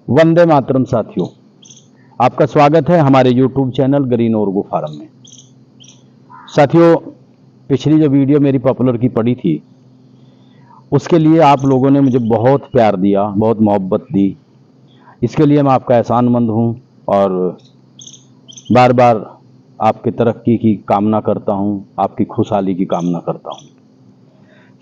वंदे मातरम साथियों, आपका स्वागत है हमारे YouTube चैनल ग्रीन ओर्गो फार्म में। साथियों, पिछली जो वीडियो मेरी पॉपुलर की पड़ी थी उसके लिए आप लोगों ने मुझे बहुत प्यार दिया, बहुत मोहब्बत दी। इसके लिए मैं आपका एहसानमंद हूं और बार बार आपकी तरक्की की कामना करता हूं, आपकी खुशहाली की कामना करता हूं।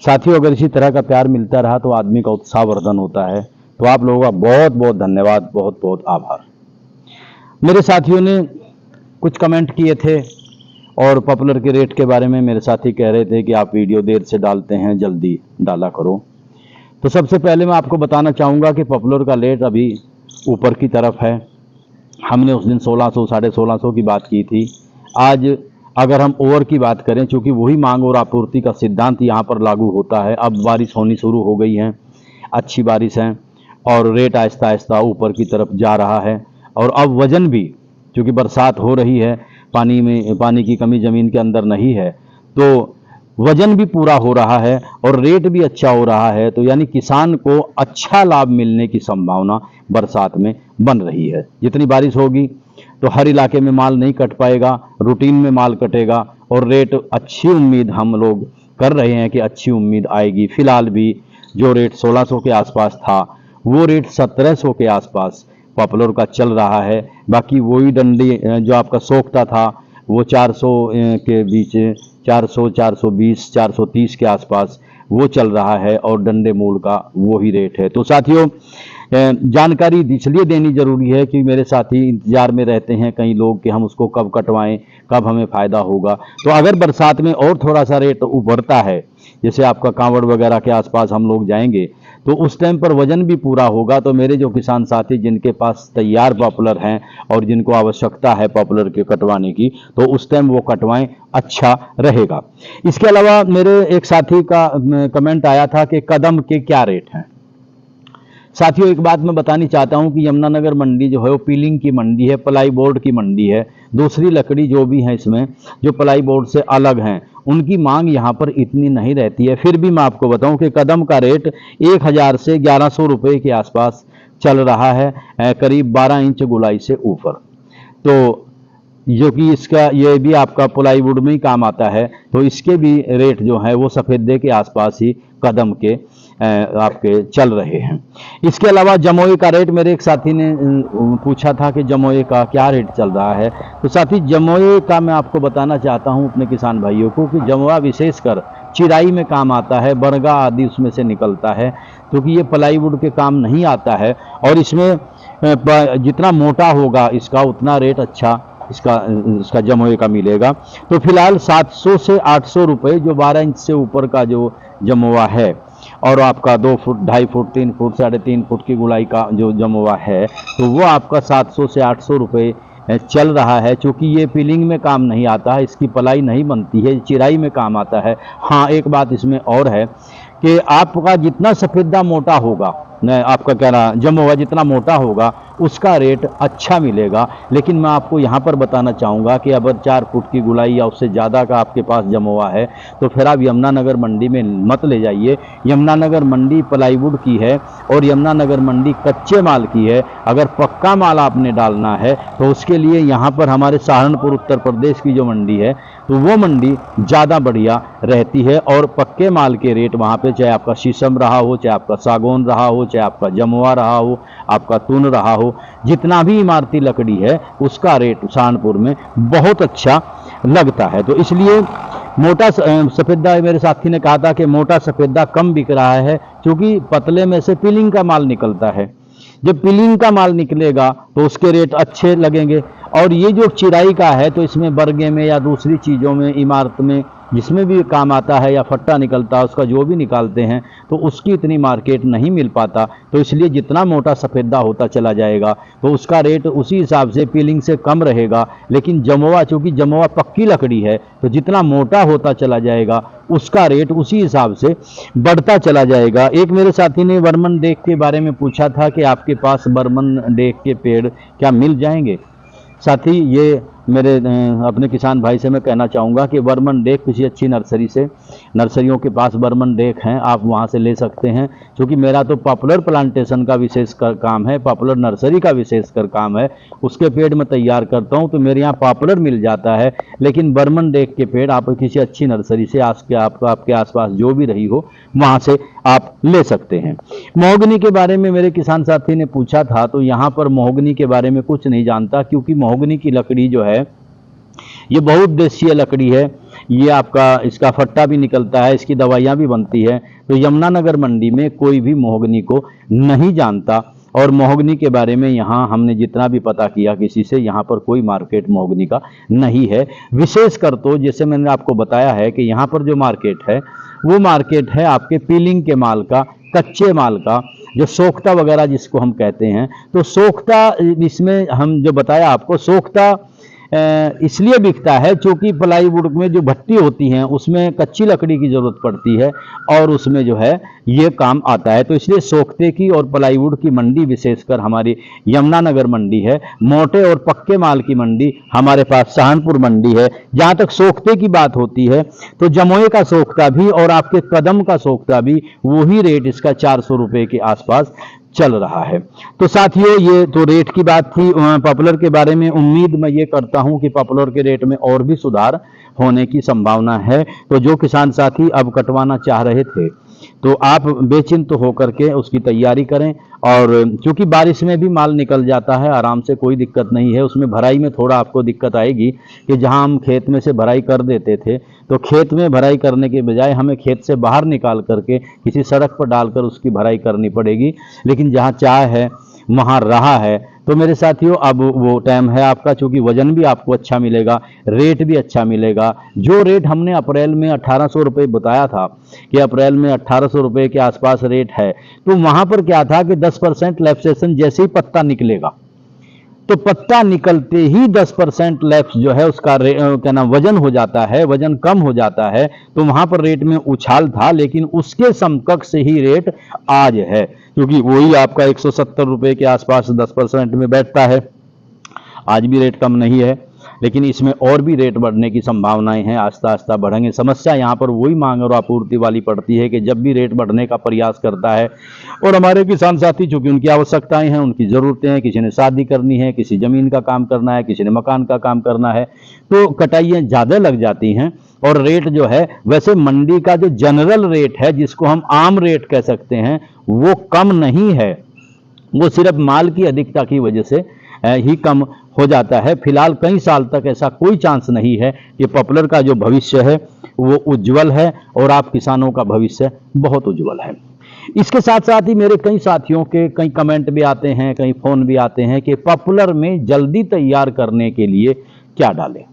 साथियों, अगर इसी तरह का प्यार मिलता रहा तो आदमी का उत्साहवर्धन होता है। तो आप लोगों का बहुत बहुत धन्यवाद, बहुत बहुत आभार। मेरे साथियों ने कुछ कमेंट किए थे और पॉपुलर के रेट के बारे में मेरे साथी कह रहे थे कि आप वीडियो देर से डालते हैं, जल्दी डाला करो। तो सबसे पहले मैं आपको बताना चाहूँगा कि पॉपुलर का रेट अभी ऊपर की तरफ है। हमने उस दिन 1600 1650 की बात की थी। आज अगर हम ओवर की बात करें, चूँकि वही मांग और आपूर्ति का सिद्धांत यहाँ पर लागू होता है। अब बारिश होनी शुरू हो गई है, अच्छी बारिश है और रेट आहिस्ता आहिस्ता ऊपर की तरफ जा रहा है। और अब वजन भी, चूँकि बरसात हो रही है, पानी की कमी ज़मीन के अंदर नहीं है, तो वजन भी पूरा हो रहा है और रेट भी अच्छा हो रहा है। तो यानी किसान को अच्छा लाभ मिलने की संभावना बरसात में बन रही है। जितनी बारिश होगी तो हर इलाके में माल नहीं कट पाएगा, रूटीन में माल कटेगा और रेट अच्छी उम्मीद हम लोग कर रहे हैं कि अच्छी उम्मीद आएगी। फिलहाल भी जो रेट 1600 के आसपास था वो रेट 1700 के आसपास पॉपुलर का चल रहा है। बाकी वही डंडी जो आपका सोखता था वो 400 के बीच, 400, 420, 430 के आसपास वो चल रहा है और डंडे मूल का वही रेट है। तो साथियों, जानकारी इसलिए देनी जरूरी है कि मेरे साथी इंतजार में रहते हैं कई लोग कि हम उसको कब कटवाएं, कब हमें फ़ायदा होगा। तो अगर बरसात में और थोड़ा सा रेट उभरता है, जैसे आपका कांवड़ वगैरह के आसपास हम लोग जाएंगे, तो उस टाइम पर वजन भी पूरा होगा। तो मेरे जो किसान साथी जिनके पास तैयार पॉपुलर हैं और जिनको आवश्यकता है पॉपुलर के कटवाने की, तो उस टाइम वो कटवाएं, अच्छा रहेगा। इसके अलावा मेरे एक साथी का कमेंट आया था कि कदम के क्या रेट हैं। साथियों, एक बात मैं बतानी चाहता हूं कि यमुनानगर मंडी जो है वो पीलिंग की मंडी है, प्लाई बोर्ड की मंडी है। दूसरी लकड़ी जो भी है इसमें, जो प्लाई बोर्ड से अलग हैं, उनकी मांग यहाँ पर इतनी नहीं रहती है। फिर भी मैं आपको बताऊं कि कदम का रेट 1000 से 1100 रुपये के आसपास चल रहा है, करीब 12 इंच गुलाई से ऊपर। तो जो कि इसका ये भी आपका प्लाईवुड में ही काम आता है, तो इसके भी रेट जो है वो सफ़ेदे के आसपास ही कदम के आपके चल रहे हैं। इसके अलावा जमोई का रेट मेरे एक साथी ने पूछा था कि जमोई का क्या रेट चल रहा है। तो साथी, जमोई का मैं आपको बताना चाहता हूं अपने किसान भाइयों को कि जमोआ विशेषकर चिराई में काम आता है, बरगा आदि उसमें से निकलता है, क्योंकि ये प्लाईवुड के काम नहीं आता है। और इसमें जितना मोटा होगा इसका उतना रेट अच्छा इसका जमोए का मिलेगा। तो फिलहाल 700 से 800 रुपये जो 12 इंच से ऊपर का जो जमोआ है, और आपका 2 फुट, 2.5 फुट, 3 फुट, 3.5 फुट की गुलाई का जो जमोआ है, तो वो आपका 700 से 800 रुपये चल रहा है। चूँकि ये पीलिंग में काम नहीं आता है, इसकी पलाई नहीं बनती है, चिराई में काम आता है। हाँ, एक बात इसमें और है कि आपका जितना सफ़ेदा मोटा होगा, आपका क्या ना जमोआ जितना मोटा होगा उसका रेट अच्छा मिलेगा। लेकिन मैं आपको यहाँ पर बताना चाहूँगा कि अगर 4 फुट की गुलाई या उससे ज़्यादा का आपके पास जमोआ है तो फिर आप यमुनानगर मंडी में मत ले जाइए। यमुनानगर मंडी प्लाईवुड की है और यमुनानगर मंडी कच्चे माल की है। अगर पक्का माल आपने डालना है तो उसके लिए यहाँ पर हमारे सहारनपुर उत्तर प्रदेश की जो मंडी है, तो वो मंडी ज़्यादा बढ़िया रहती है। और पक्के माल के रेट वहाँ पे, चाहे आपका शीशम रहा हो, चाहे आपका सागौन रहा हो, चाहे आपका जमुआ रहा हो, आपका तुन रहा हो, जितना भी इमारती लकड़ी है उसका रेट सहारनपुर में बहुत अच्छा लगता है। तो इसलिए मोटा सफ़ेदा, मेरे साथी ने कहा था कि मोटा सफ़ेदा कम बिक रहा है, क्योंकि पतले में से पीलिंग का माल निकलता है। जब पीलिंग का माल निकलेगा तो उसके रेट अच्छे लगेंगे। और ये जो चिराई का है, तो इसमें बरगे में या दूसरी चीज़ों में, इमारत में जिसमें भी काम आता है, या फट्टा निकलता है उसका जो भी निकालते हैं, तो उसकी इतनी मार्केट नहीं मिल पाता। तो इसलिए जितना मोटा सफ़ेदा होता चला जाएगा तो उसका रेट उसी हिसाब से पीलिंग से कम रहेगा। लेकिन जमोआ, चूँकि जमोआ पक्की लकड़ी है, तो जितना मोटा होता चला जाएगा उसका रेट उसी हिसाब से बढ़ता चला जाएगा। एक मेरे साथी ने बर्मन डेक के बारे में पूछा था कि आपके पास बर्मन डेक के पेड़ क्या मिल जाएंगे। साथी, ये मेरे अपने किसान भाई से मैं कहना चाहूँगा कि बर्मन डेक किसी अच्छी नर्सरी से, नर्सरियों के पास बर्मन डेक हैं, आप वहाँ से ले सकते हैं। क्योंकि मेरा तो पॉपुलर प्लांटेशन का विशेष कर काम है, पॉपुलर नर्सरी का विशेष कर काम है, उसके पेड़ मैं तैयार करता हूँ, तो मेरे यहाँ पॉपुलर मिल जाता है। लेकिन बर्मन डेक के पेड़ आप किसी अच्छी नर्सरी से आपके आसपास जो भी रही हो वहाँ से आप ले सकते हैं। महोगनी के बारे में मेरे किसान साथी ने पूछा था, तो यहाँ पर महोगनी के बारे में कुछ नहीं जानता, क्योंकि महोगनी की लकड़ी जो है ये बहुउद्देशीय लकड़ी है। ये आपका इसका फट्टा भी निकलता है, इसकी दवाइयाँ भी बनती है। तो यमुनानगर मंडी में कोई भी महोगनी को नहीं जानता, और महोगनी के बारे में यहाँ हमने जितना भी पता किया किसी से, यहाँ पर कोई मार्केट महोगनी का नहीं है। विशेषकर तो जैसे मैंने आपको बताया है कि यहाँ पर जो मार्केट है वो मार्केट है आपके पीलिंग के माल का, कच्चे माल का, जो सोख्ता वगैरह जिसको हम कहते हैं। तो सोख्ता, इसमें हम जो बताया आपको, सोख्ता इसलिए बिकता है क्योंकि प्लाईवुड में जो भट्टी होती हैं उसमें कच्ची लकड़ी की ज़रूरत पड़ती है और उसमें जो है ये काम आता है। तो इसलिए सोख्ते की और प्लाईवुड की मंडी विशेषकर हमारी यमुनानगर मंडी है। मोटे और पक्के माल की मंडी हमारे पास सहारनपुर मंडी है। जहाँ तक सोख्ते की बात होती है तो जमोए का सोख्ता भी और आपके कदम का सोख्ता भी वही रेट इसका 400 रुपये के आसपास चल रहा है। तो साथियों, ये तो रेट की बात थी। पॉपुलर के बारे में उम्मीद मैं ये करता हूं कि पॉपुलर के रेट में और भी सुधार होने की संभावना है। तो जो किसान साथी अब कटवाना चाह रहे थे तो आप बेचिंत होकर के उसकी तैयारी करें। और क्योंकि बारिश में भी माल निकल जाता है आराम से, कोई दिक्कत नहीं है। उसमें भराई में थोड़ा आपको दिक्कत आएगी कि जहां हम खेत में से भराई कर देते थे तो खेत में भराई करने के बजाय हमें खेत से बाहर निकाल करके किसी सड़क पर डालकर उसकी भराई करनी पड़ेगी। लेकिन जहां चाय है वहां रहा है। तो मेरे साथियों, अब वो टाइम है आपका, चूंकि वजन भी आपको अच्छा मिलेगा, रेट भी अच्छा मिलेगा। जो रेट हमने अप्रैल में 1800 रुपये बताया था कि अप्रैल में 1800 रुपये के आसपास रेट है, तो वहां पर क्या था कि 10% लैप्सेशन जैसे ही पत्ता निकलेगा, तो पत्ता निकलते ही 10% लैप्स जो है उसका क्या नाम वजन हो जाता है, वजन कम हो जाता है। तो वहां पर रेट में उछाल था, लेकिन उसके समकक्ष ही रेट आज है, क्योंकि वही आपका 170 रुपये के आसपास 10% में बैठता है। आज भी रेट कम नहीं है, लेकिन इसमें और भी रेट बढ़ने की संभावनाएं हैं, आस्ता आस्ता बढ़ेंगे। समस्या यहाँ पर वही मांग और आपूर्ति वाली पड़ती है कि जब भी रेट बढ़ने का प्रयास करता है, और हमारे किसान साथी चूंकि उनकी आवश्यकताएं हैं, उनकी ज़रूरतें हैं, किसी ने शादी करनी है, किसी ज़मीन का काम करना है, किसी ने मकान का काम करना है, तो कटाइयाँ ज़्यादा लग जाती हैं। और रेट जो है, वैसे मंडी का जो जनरल रेट है, जिसको हम आम रेट कह सकते हैं, वो कम नहीं है। वो सिर्फ माल की अधिकता की वजह से ही कम हो जाता है। फिलहाल कई साल तक ऐसा कोई चांस नहीं है कि पॉपुलर का जो भविष्य है वो उज्जवल है, और आप किसानों का भविष्य बहुत उज्जवल है। इसके साथ साथ ही मेरे कई साथियों के कई कमेंट भी आते हैं, कई फोन भी आते हैं कि पॉपुलर में जल्दी तैयार करने के लिए क्या डालें।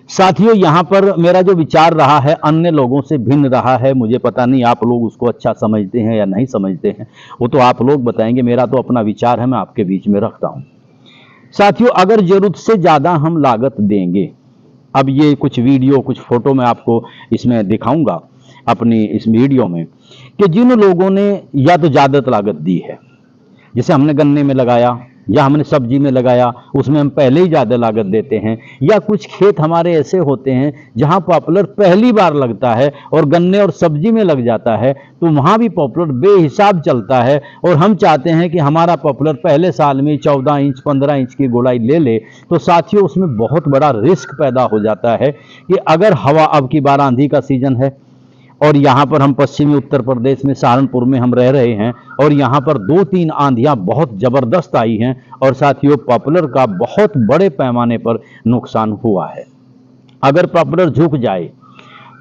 साथियों, यहाँ पर मेरा जो विचार रहा है अन्य लोगों से भिन्न रहा है। मुझे पता नहीं आप लोग उसको अच्छा समझते हैं या नहीं समझते हैं, वो तो आप लोग बताएंगे। मेरा तो अपना विचार है, मैं आपके बीच में रखता हूँ। साथियों, अगर जरूरत से ज़्यादा हम लागत देंगे, अब ये कुछ वीडियो कुछ फोटो मैं आपको इसमें दिखाऊंगा अपनी इस वीडियो में, कि जिन लोगों ने या तो ज़्यादा लागत दी है, जैसे हमने गन्ने में लगाया या हमने सब्जी में लगाया, उसमें हम पहले ही ज़्यादा लागत देते हैं। या कुछ खेत हमारे ऐसे होते हैं जहां पॉपुलर पहली बार लगता है और गन्ने और सब्जी में लग जाता है, तो वहां भी पॉपुलर बेहिसाब चलता है। और हम चाहते हैं कि हमारा पॉपुलर पहले साल में 14 इंच 15 इंच की गोलाई ले ले। तो साथियों, उसमें बहुत बड़ा रिस्क पैदा हो जाता है कि अगर हवा, अब की बार आंधी का सीजन है और यहाँ पर हम पश्चिमी उत्तर प्रदेश में सहारनपुर में हम रह रहे हैं, और यहाँ पर 2-3 आंधियाँ बहुत ज़बरदस्त आई हैं, और साथियों पॉपुलर का बहुत बड़े पैमाने पर नुकसान हुआ है। अगर पॉपुलर झुक जाए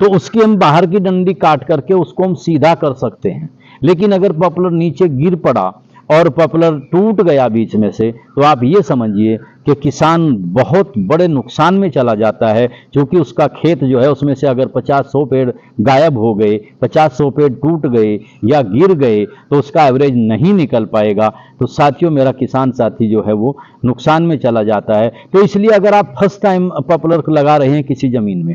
तो उसकी हम बाहर की डंडी काट करके उसको हम सीधा कर सकते हैं, लेकिन अगर पॉपुलर नीचे गिर पड़ा और पॉपुलर टूट गया बीच में से, तो आप ये समझिए कि किसान बहुत बड़े नुकसान में चला जाता है। क्योंकि उसका खेत जो है, उसमें से अगर 50-100 पेड़ गायब हो गए, 50-100 पेड़ टूट गए या गिर गए, तो उसका एवरेज नहीं निकल पाएगा। तो साथियों, मेरा किसान साथी जो है वो नुकसान में चला जाता है। तो इसलिए अगर आप फर्स्ट टाइम पॉपुलर लगा रहे हैं किसी ज़मीन में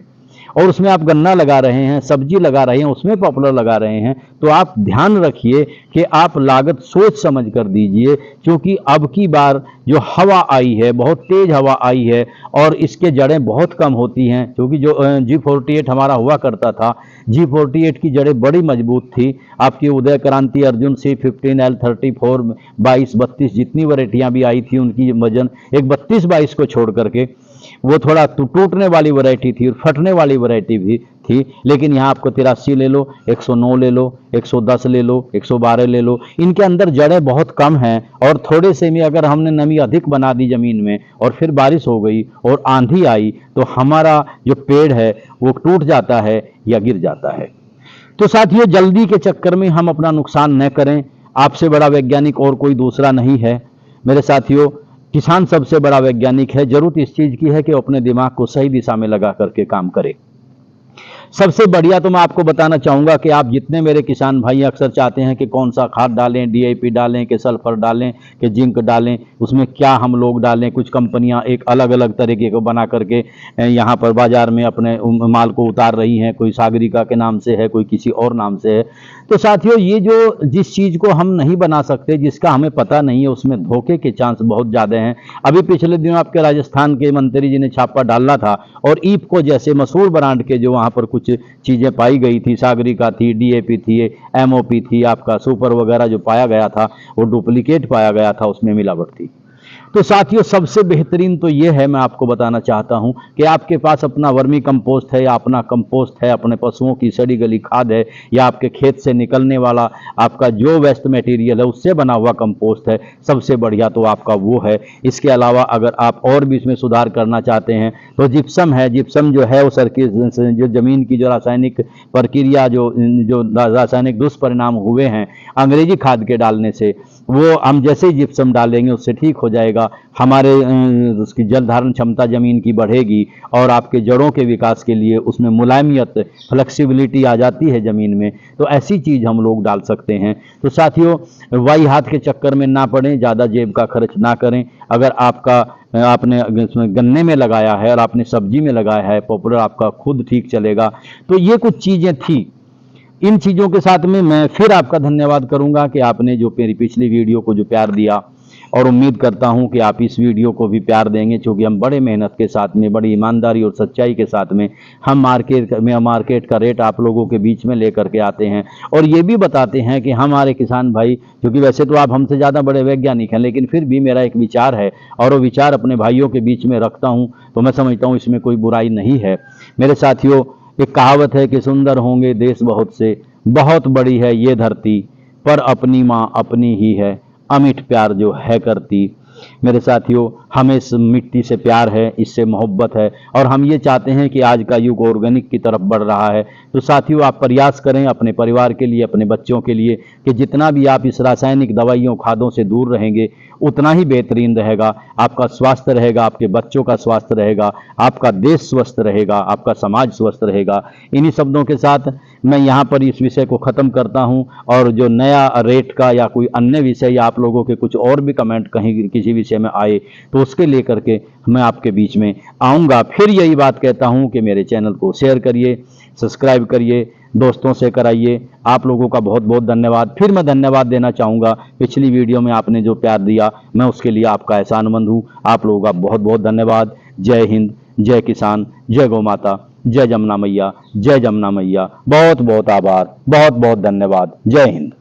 और उसमें आप गन्ना लगा रहे हैं, सब्जी लगा रहे हैं, उसमें पॉपुलर लगा रहे हैं, तो आप ध्यान रखिए कि आप लागत सोच समझ कर दीजिए, क्योंकि अब की बार जो हवा आई है, बहुत तेज हवा आई है और इसके जड़ें बहुत कम होती हैं, क्योंकि जो G48 हमारा हुआ करता था, G48 की जड़ें बड़ी मजबूत थी। आपकी उदय क्रांति, अर्जुन C15, L34, 22, 32 जितनी वैरायटियां भी आई थी, उनकी वजन एक 32-22 को छोड़ करके वो थोड़ा टूटने वाली वैरायटी थी और फटने वाली वैरायटी भी थी। लेकिन यहाँ आपको 83 ले लो, 109 ले लो, 110 ले लो, 112 ले लो, इनके अंदर जड़ें बहुत कम हैं और थोड़े से में अगर हमने नमी अधिक बना दी जमीन में और फिर बारिश हो गई और आंधी आई तो हमारा जो पेड़ है वो टूट जाता है या गिर जाता है। तो साथियों, जल्दी के चक्कर में हम अपना नुकसान न करें। आपसे बड़ा वैज्ञानिक और कोई दूसरा नहीं है मेरे साथियों। किसान सबसे बड़ा वैज्ञानिक है। जरूरत इस चीज की है कि अपने दिमाग को सही दिशा में लगा करके काम करे। सबसे बढ़िया तो मैं आपको बताना चाहूंगा कि आप जितने मेरे किसान भाई अक्सर चाहते हैं कि कौन सा खाद डालें, DAP डालें कि सल्फर डालें कि जिंक डालें, उसमें क्या हम लोग डालें। कुछ कंपनियां एक अलग अलग तरीके को बना करके यहाँ पर बाजार में अपने माल को उतार रही हैं, कोई सागरिका के नाम से है, कोई किसी और नाम से है। तो साथियों, ये जो जिस चीज को हम नहीं बना सकते, जिसका हमें पता नहीं है, उसमें धोखे के चांस बहुत ज्यादा हैं। अभी पिछले दिनों आपके राजस्थान के मंत्री जी ने छापा डाला था और ईपको जैसे मशहूर ब्रांड के जो वहां पर कुछ चीजें पाई गई थी, सागरिका थी, DAP थी, MOP थी, आपका सुपर वगैरह जो पाया गया था वो डुप्लीकेट पाया गया था, उसमें मिलावट थी। तो साथियों, सबसे बेहतरीन तो ये है, मैं आपको बताना चाहता हूं कि आपके पास अपना वर्मी कंपोस्ट है या अपना कंपोस्ट है, अपने पशुओं की सड़ी गली खाद है या आपके खेत से निकलने वाला आपका जो वेस्ट मटेरियल है उससे बना हुआ कंपोस्ट है, सबसे बढ़िया तो आपका वो है। इसके अलावा अगर आप और भी इसमें सुधार करना चाहते हैं तो जिप्सम है। जिप्सम जो है वो जो जमीन की जो रासायनिक प्रक्रिया, जो रासायनिक दुष्परिणाम हुए हैं अंग्रेजी खाद के डालने से, वो हम जैसे ही जिप्सम डालेंगे उससे ठीक हो जाएगा। हमारे उसकी जल धारण क्षमता जमीन की बढ़ेगी और आपके जड़ों के विकास के लिए उसमें मुलायमियत, फ्लेक्सिबिलिटी आ जाती है जमीन में। तो ऐसी चीज हम लोग डाल सकते हैं। तो साथियों, वाई हाथ के चक्कर में ना पड़ें, ज्यादा जेब का खर्च ना करें। अगर आपने गन्ने में लगाया है और आपने सब्जी में लगाया है, पॉपुलर आपका खुद ठीक चलेगा। तो ये कुछ चीजें थी। इन चीजों के साथ में मैं फिर आपका धन्यवाद करूंगा कि आपने जो मेरी पिछली वीडियो को जो प्यार दिया, और उम्मीद करता हूं कि आप इस वीडियो को भी प्यार देंगे, क्योंकि हम बड़े मेहनत के साथ में, बड़ी ईमानदारी और सच्चाई के साथ में हम मार्केट का रेट आप लोगों के बीच में लेकर के आते हैं और ये भी बताते हैं कि हमारे किसान भाई, क्योंकि वैसे तो आप हमसे ज़्यादा बड़े वैज्ञानिक हैं, लेकिन फिर भी मेरा एक विचार है और वो विचार अपने भाइयों के बीच में रखता हूँ, तो मैं समझता हूँ इसमें कोई बुराई नहीं है। मेरे साथियों, एक कहावत है कि सुंदर होंगे देश बहुत से, बहुत बड़ी है ये धरती, पर अपनी माँ अपनी ही है, अमिट प्यार जो है करती। मेरे साथियों, हमें इस मिट्टी से प्यार है, इससे मोहब्बत है और हम ये चाहते हैं कि आज का युग ऑर्गेनिक की तरफ बढ़ रहा है। तो साथियों, आप प्रयास करें अपने परिवार के लिए, अपने बच्चों के लिए, कि जितना भी आप इस रासायनिक दवाइयों खादों से दूर रहेंगे उतना ही बेहतरीन रहेगा। आपका स्वास्थ्य रहेगा, आपके बच्चों का स्वास्थ्य रहेगा, आपका देश स्वस्थ रहेगा, आपका समाज स्वस्थ रहेगा। इन्हीं शब्दों के साथ मैं यहाँ पर इस विषय को ख़त्म करता हूँ और जो नया रेट का या कोई अन्य विषय या आप लोगों के कुछ और भी कमेंट कहीं किसी विषय में आए तो उसके लेकर के मैं आपके बीच में आऊँगा। फिर यही बात कहता हूँ कि मेरे चैनल को शेयर करिए, सब्सक्राइब करिए, दोस्तों से कराइए। आप लोगों का बहुत बहुत धन्यवाद। फिर मैं धन्यवाद देना चाहूँगा, पिछली वीडियो में आपने जो प्यार दिया मैं उसके लिए आपका एहसानमंद हूँ। आप लोगों का बहुत बहुत धन्यवाद। जय हिंद, जय किसान, जय गौ माता, जय जमुना मैया, जय जमुना मैया। बहुत बहुत आभार, बहुत बहुत धन्यवाद। जय हिंद।